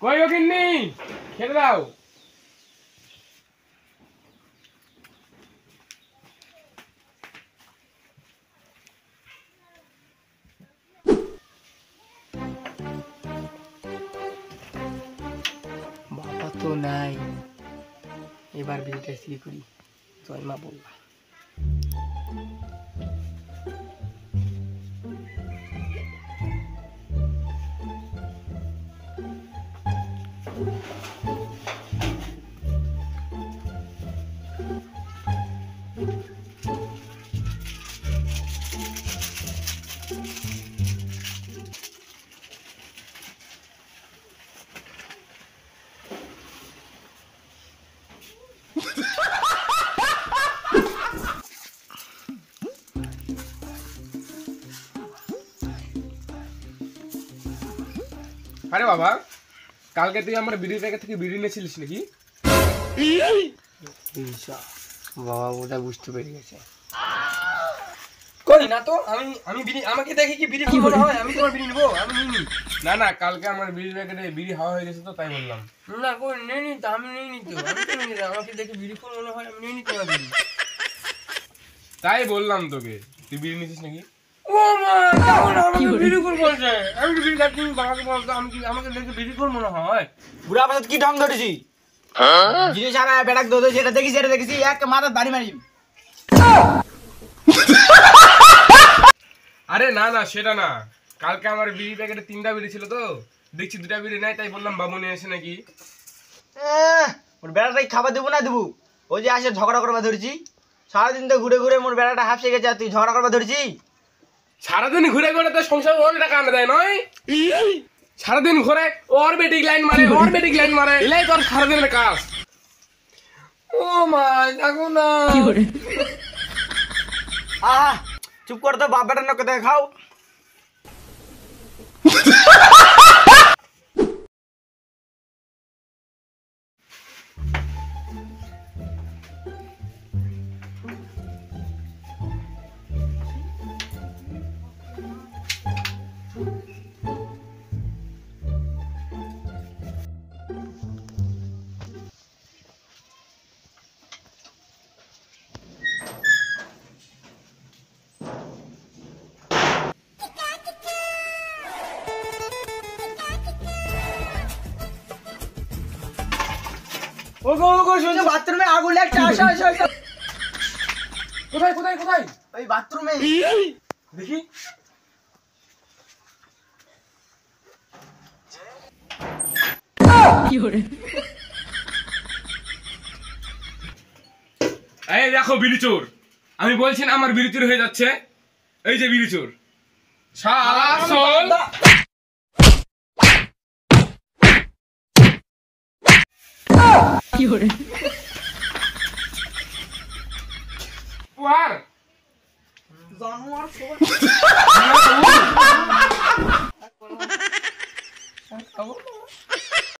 কই ও কিন্নি খেতে দাও। বাবা তো নাই, এবার বিয়েটা কি করি? জয় মা বলবা। আরে বাবা, কালকে তুই আমার বিড়ির প্যাকেট থেকে বিড়ি নিয়েছিলিস নাকি? বাবা ওটা বুঝতে পেরে গেছে। কই না তো, আমি বিড়ি, আমাকে দেখে কি বিড়ি খাওয়া হয়? আমি তোমার বিড়ি নিবো? আমি নিইনি। না না, কালকে আমার বিড়ির প্যাকেটে বিড়ি হাওয়া হয়ে গেছে তো তাই বললাম। না কই নেইনি তো, আমি নেইনি তো। আমি তো নিইনি, আমাকে দেখে বিড়ি খাওয়া মনে হয়, আমি নেইনি তোমার বিড়ি। তাই বললাম তোকে, তুই বিড়ি নিয়েছিস নাকি? ও মা, কেমন আমাকে বিড়ি করে বলছে? আমি তো বিড়ি খাচ্ছি, বাবাকে বলতো আমি কি, আমাকে দেখে বিড়ি করে মনে হয়? বুড়া বাজার কি ঢং ধরেছি? জিনিস আর বেড়াক দোদো যেটা দেখিস এটা দেখেছি, এক মাথার বাড়ি মারি। আরে না না, সেটা না, কালকে আমার বিড়ি প্যাকেটে 3টা বিড়ি ছিল তো, দেখছি 2টা বিড়ি নাই, তাই বললাম বাবু নিয়ে এসে নাকি। ওর বেড়াটাই খাবার দেবো না দেবো? ওই যে আসে ঝগড়া করবা ধরেছি, সারাদিন তো ঘুরে ঘুরে মোর বেড়াটা হাফসে গেছে, আর তুই ঝগড়া করবা ধরেছি? সারাদিন ঘুরে ঘুরে তো সংসার ওর টাকা আনা দেয় নয়? সারাদিন ঘুরে ওর বেটিক লাইন মারে, ওর বেটিক লাইন মারে, এলাই তোর সারাদিনের কাজ। ও মা দেখো না। আহ চুপ করে তো, বাপ বেটার নকে দেখাও। ওগো ওগো শুনছো, বাথরুমে আগুন লাগছে, আসো আসো আসো। কোথায় কোথায় কোথায়? ওই বাথরুমে দেখি। এই দেখো বিড়ি চোর, আমি বলছি না আমার বিড়ি চুরি হয়ে যাচ্ছে। এই যে বিড়ি চোর, শালা চল। জানোয়ার